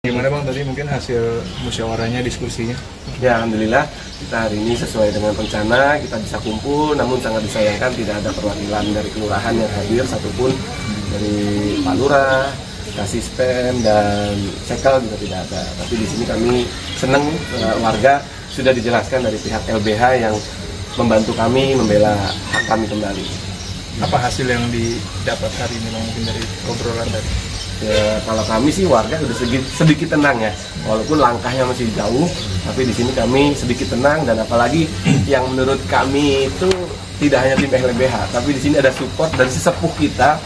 Gimana Bang tadi mungkin hasil musyawarahnya, diskusinya? Ya alhamdulillah kita hari ini sesuai dengan rencana kita bisa kumpul, namun sangat disayangkan tidak ada perwakilan dari kelurahan yang hadir satupun, dari Pak Lurah, Kasispem dan Sekel juga tidak ada. Tapi di sini kami senang warga sudah dijelaskan dari pihak LBH yang membantu kami membela hak kami kembali. Apa hasil yang didapat hari ini Bang, mungkin dari obrolan tadi? Ya, kalau kami sih warga sudah sedikit tenang ya, walaupun langkahnya masih jauh, tapi di sini kami sedikit tenang. Dan apalagi yang menurut kami itu tidak hanya tim LBH, tapi di sini ada support dari sesepuh kita,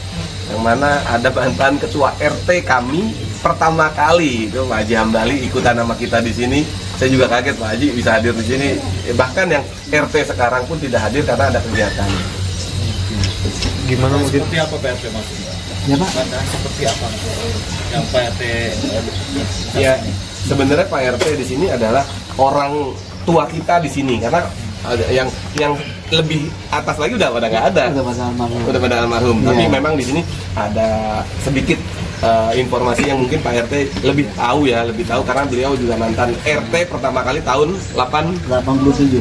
yang mana ada bantuan ketua RT kami pertama kali itu Pak Haji Hambali ikutan nama kita di sini. Saya juga kaget Pak Haji bisa hadir di sini. Bahkan yang RT sekarang pun tidak hadir karena ada kegiatan. Gimana mungkin? Seperti apa PRT maksudnya? Ya Pak? Seperti apa yang PRT? Ya sebenarnya Pak RT di sini adalah orang tua kita di sini, karena ada yang lebih atas lagi udah pada nggak ada. Udah pada almarhum. Tapi memang di sini ada sedikit informasi yang mungkin Pak RT lebih tahu ya, karena beliau juga mantan RT pertama kali tahun 87.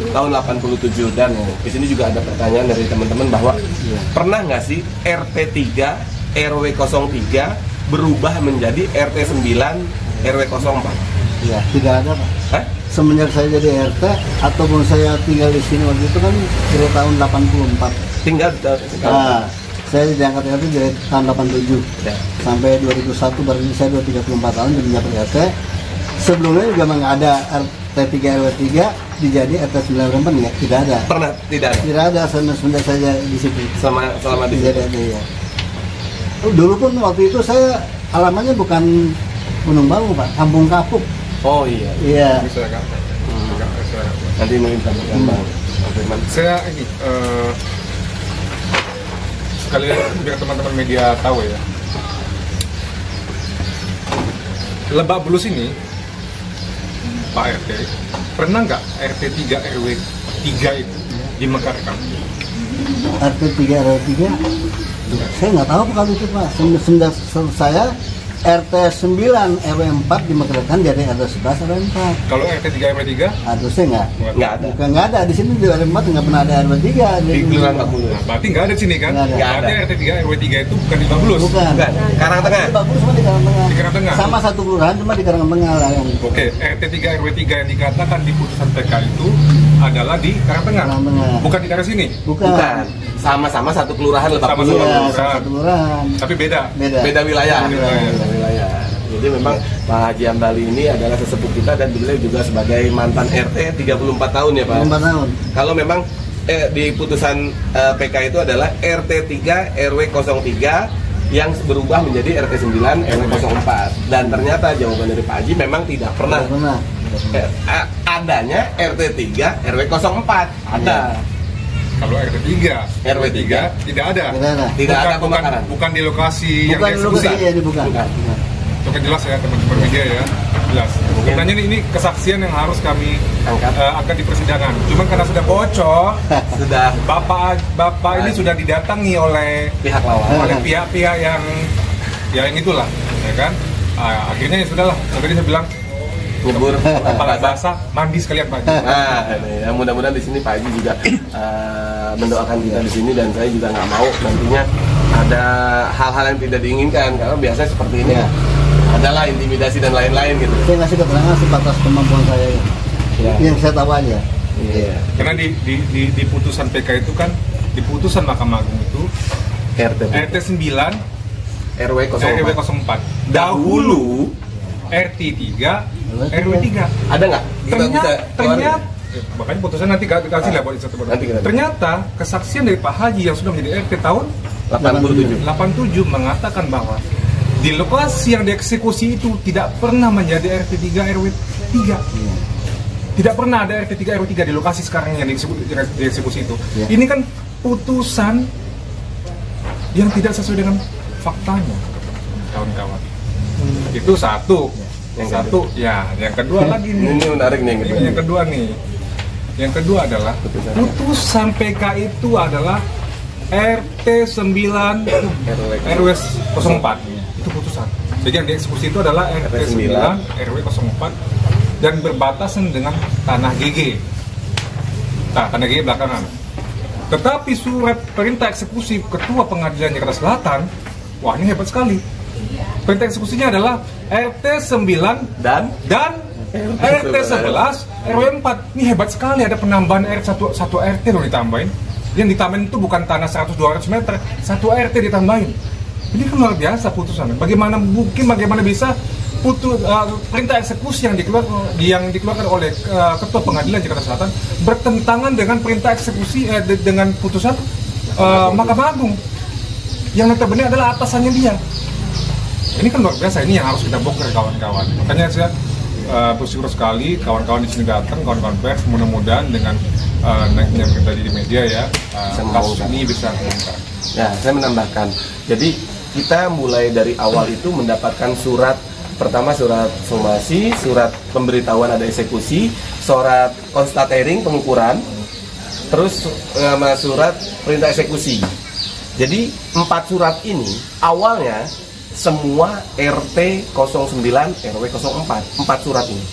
Dan di sini juga ada pertanyaan dari teman-teman bahwa pernah nggak sih RT 3 RW 03 berubah menjadi RT 9 RW 04? Ya, tidak ada Pak. Hah? Semenjak saya jadi RT ataupun saya tinggal di sini waktu itu kan dari tahun 84. Tinggal. Nah, saya diangkat RT dari tahun 87 Ya. sampai 2001, berarti saya 34 tahun jadi menjabat RT. Sebelumnya juga memang ada RT 3 RW 3 dijadi RT 9 RW 4 enggak? Tidak ada. Pernah tidak ada? Tidak ada semenjak saya di situ. Selama di Jadi RT ya. Dulu pun waktu itu saya alamannya bukan Gunung Bangu Pak, Kampung Kapuk. Oh iya. Iya. Bisa kan? Nanti mungkin tambahkan Bang Firman. Saya ini sekalian biar teman-teman media tahu ya. Lebak Bulus ini Pak RT pernah nggak RT 3 RW 3 itu dimekarkan? RT 3 RW 3 saya nggak tahu kalau itu Pak. Semenjak saya RT 9 RW 4 dimekarkan jadi RT 11 RW 4. Kalau RT 3 RW 3? Harusnya nggak Nggak ada. Bukan nggak ada di sini di RW 4 nggak pernah ada RW 3 Di Kelurahan Lebak Bulus. Nah, berarti nggak ada di sini kan? Nggak ada. Berarti RT 3 RW 3 itu bukan di Lebak Bulus? Bukan. Karangtengah. Lebak Bulus cuma di Karangtengah. Di Karangtengah? Sama satu kelurahan cuma di Karangtengah lah yang itu. Oke, RT 3 RW 3 yang dikatakan di putusan PK itu adalah di Karangtengah. Karangtengah. Bukan di daerah sini. Bukan. Sama-sama satu kelurahan Lebak Sama-sama. Bulus. Iya, satu kelurahan. Tapi beda. Beda wilayah. Beda wilayah. Jadi memang Pak Haji Hambali ini adalah sesepuh kita dan beliau juga sebagai mantan RT 34 tahun ya Pak. 4 tahun. Kalau memang di putusan PK itu adalah RT 3 RW 03 yang berubah menjadi RT 9 RW 04. Dan ternyata jawaban dari Pak Haji memang tidak pernah. Adanya RT 3 RW 04. Ada. Kalau RT 3 RW 3 tidak ada. Tidak ada pemakaran. Bukan di lokasi yang Bukan dieksekusi. lokasi ya, bukan. Oke, jelas ya teman-teman media ya, jelas. Sebenarnya ini kesaksian yang harus kami angkat di persidangan. Cuman karena sudah bocor, Sudah bapak ini sudah didatangi oleh pihak lawan. oleh pihak-pihak yang itulah, ya kan? Akhirnya ya sudahlah. Tadi saya bilang Nyebur kepala basah, mandi sekalian Pak Haji. Nah, ya, mudah-mudahan di sini Pak Haji juga mendoakan kita di sini, dan saya juga nggak mau nantinya ada hal-hal yang tidak diinginkan, karena biasanya seperti ini adalah intimidasi dan lain-lain gitu. Saya ngasih keterangan sebatas kemampuan saya yang saya tahu aja. Iya. Karena di putusan PK itu kan, di putusan Mahkamah Agung itu RT 9 RW 04 dahulu RT 3 RW 3 ada nggak? Ternyata makanya putusan nanti kasih lah buat satu. Ternyata kesaksian dari Pak Haji yang sudah menjadi RT tahun 87 mengatakan bahwa di lokasi yang dieksekusi itu tidak pernah menjadi RT 3 RW 3. Tidak pernah ada RT 3 RW 3 di lokasi sekarang yang dieksekusi itu. Ini kan putusan yang tidak sesuai dengan faktanya, kawan-kawan. Itu satu. Yang kedua lagi nih. Ini menarik nih. Yang kedua nih. Yang kedua adalah putusan PK itu adalah RT 9 RW 04. Itu putusan. Jadi yang dieksekusi itu adalah RT 9, RW 04 dan berbatasan dengan tanah GG. Nah, tanah GG belakangan. Tetapi surat perintah eksekusi Ketua Pengadilan Jakarta Selatan, wah ini hebat sekali. Perintah eksekusinya adalah RT 9 dan RT 11 RW 4. Ini hebat sekali, ada penambahan satu RT loh ditambahin. Yang ditambahin itu bukan tanah 100-200 meter, satu RT ditambahin. Ini kan luar biasa putusan. Bagaimana bisa perintah eksekusi yang dikeluarkan oleh Ketua Pengadilan Jakarta Selatan bertentangan dengan perintah eksekusi dengan putusan Mahkamah Agung yang notabene adalah atasannya dia. Ini kan luar biasa. Ini yang harus kita bongkar kawan-kawan. Makanya saya bersyukur sekali kawan-kawan di sini datang, kawan-kawan pers, mudah-mudahan dengan naiknya berita di media ya kasus ini bisa terbongkar. Ya, saya menambahkan. Jadi kita mulai dari awal itu mendapatkan surat pertama, surat somasi, surat pemberitahuan ada eksekusi, surat konstatering pengukuran, terus sama surat perintah eksekusi. Jadi 4 surat ini awalnya semua RT 09 RW 04, 4 surat ini.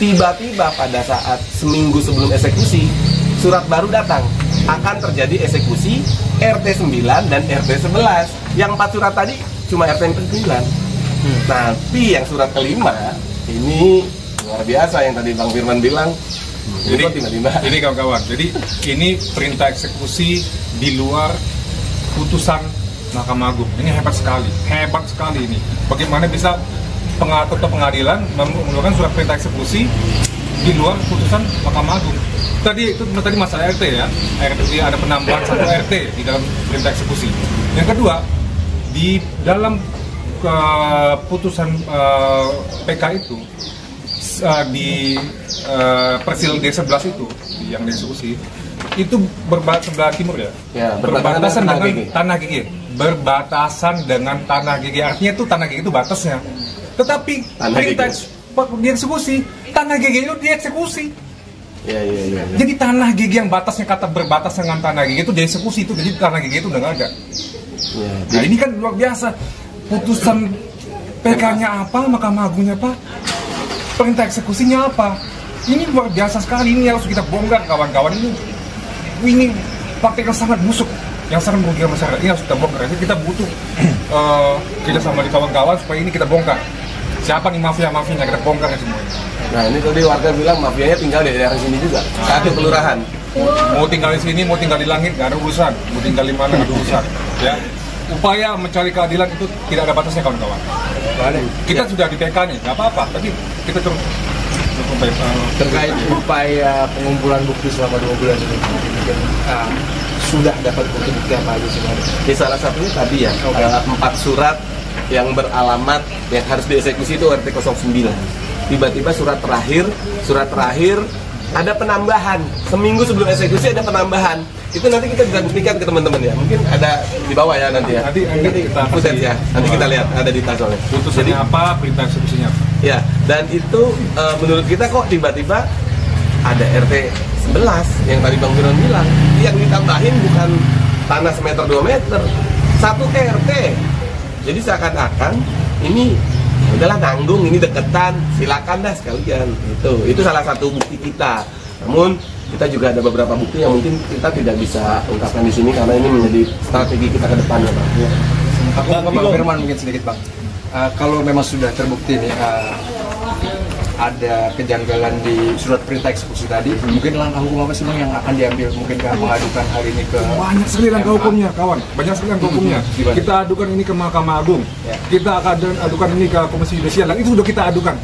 Tiba-tiba pada saat seminggu sebelum eksekusi, surat baru datang, akan terjadi eksekusi RT 9 dan RT 11. Yang 4 surat tadi cuma RT 9. Tapi yang surat kelima ini luar biasa yang tadi Bang Firman bilang. Jadi tiba-tiba ini kawan-kawan. Jadi ini perintah eksekusi di luar putusan Mahkamah Agung. Ini hebat sekali ini. Bagaimana bisa Ketua Pengadilan mengeluarkan surat perintah eksekusi di luar putusan Mahkamah Agung. Tadi masalah RT ya. RT ada penambahan 1 RT di dalam perintah eksekusi. Yang kedua, di dalam putusan PK itu di persil D11 itu yang dieksekusi itu sebelah timur ya, berbatasan dengan tanah GG. Berbatasan dengan tanah GG, artinya itu tanah GG itu batasnya. Tetapi perintah dieksekusi, tanah GG itu dieksekusi. Ya. Jadi tanah GG yang batasnya kata berbatas dengan tanah GG itu dieksekusi itu, jadi tanah GG itu udah nggak ada. Ya, nah ini kan luar biasa. Putusan PK-nya apa, Mahkamah Agungnya apa, perintah eksekusinya apa. Ini luar biasa sekali, ini harus kita bongkar kawan-kawan. Ini praktek yang sangat busuk, yang sangat merugikan masyarakat. Ini harus kita bongkar. Jadi kita butuh kita sama di kawan-kawan supaya ini kita bongkar. Siapa nih mafia-mafianya, kita bongkar ya semua. Nah ini tadi warga bilang mafianya tinggal di daerah sini juga, satu kelurahan. Mau tinggal di sini, mau tinggal di langit, nggak ada urusan. Mau tinggal di mana, nggak ada urusan. Ya. Upaya mencari keadilan itu tidak ada batasnya kawan-kawan. Kita sudah di PK nih, nggak apa-apa. Tapi kita terkait upaya pengumpulan bukti selama 2 bulan ini, sudah dapat bukti apa aja sebenarnya? Salah satunya tadi ya, 4 surat yang beralamat yang harus dieksekusi itu RT 09. Tiba-tiba surat terakhir ada penambahan. Seminggu sebelum eksekusi ada penambahan. Itu nanti kita bisa buktikan ke teman-teman ya. Mungkin ada di bawah ya nanti ya. Nanti kita footage ya. Nanti kita lihat ada di tas soalnya. Putusannya apa, perintah eksekusinya apa. Ya, dan itu menurut kita kok tiba-tiba ada RT 11 yang tadi Bang Firman bilang, yang ditambahin bukan tanah semeter 2 meter, 1 RT. Jadi seakan-akan ini udahlah nanggung, ini deketan, silakan dah sekalian. Itu salah satu bukti kita. Namun kita juga ada beberapa bukti yang mungkin kita tidak bisa ungkapkan di sini karena ini menjadi strategi kita ke depannya, Bang. Bang Firman mungkin sedikit, Bang. Kalau memang sudah terbukti nih ada kejanggalan di surat perintah eksekusi tadi, mungkin langkah hukum apa sih Bang yang akan diambil? Mungkinkah mengadukan hal ini ke banyak sekali langkah hukumnya, kawan. Banyak sekali langkah hukumnya. Kita adukan ini ke Mahkamah Agung. Kita akan adukan ini ke Komisi Yudisial. Itu sudah kita adukan.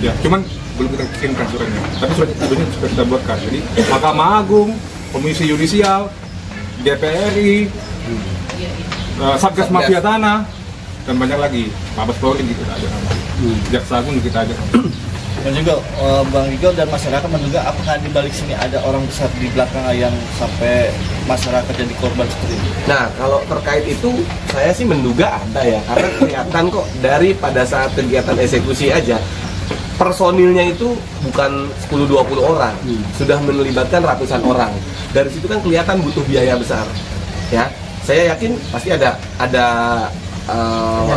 Ya, cuman belum kita kirimkan suratnya. Tapi sudah kita buatkan. Jadi Mahkamah Agung, Komisi Yudisial, DPR RI, Satgas Mafia Tanah, dan banyak lagi. Mabes Polri kita ada. Jaksa Agung kita ada. Dan juga Bang Rigel dan masyarakat menduga apakah di balik sini ada orang besar di belakang yang sampai masyarakat jadi korban seperti ini? Nah, kalau terkait itu saya sih menduga ada ya, karena kelihatan kok dari pada saat kegiatan eksekusi aja personilnya itu bukan 10-20 orang, sudah melibatkan ratusan orang. Dari situ kan kelihatan butuh biaya besar. Ya, saya yakin pasti ada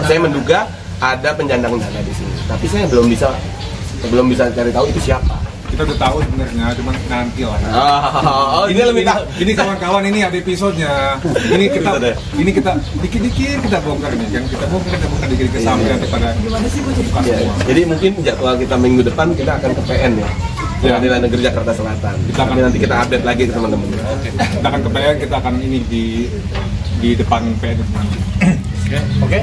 saya menduga ada penyandang dana di sini. Tapi saya belum bisa cari tahu itu siapa. Kita udah tahu sebenarnya, cuma nanti lah. Ini lebih tahu. Ini kawan-kawan ini ada episodenya. Ini kita dikit-dikit kita bongkar nih. Yang kita bongkar dikit-dikit sampai nanti pada buka semua. Jadi mungkin jadwal kita minggu depan kita akan ke PN ya. Pengadilan Negeri Jakarta Selatan. Nanti kita update lagi ke teman-teman. Kita akan ke PN, kita akan ini di depan PN nanti. Oke.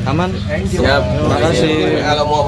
Aman. Siap. Terima kasih. Kalau mau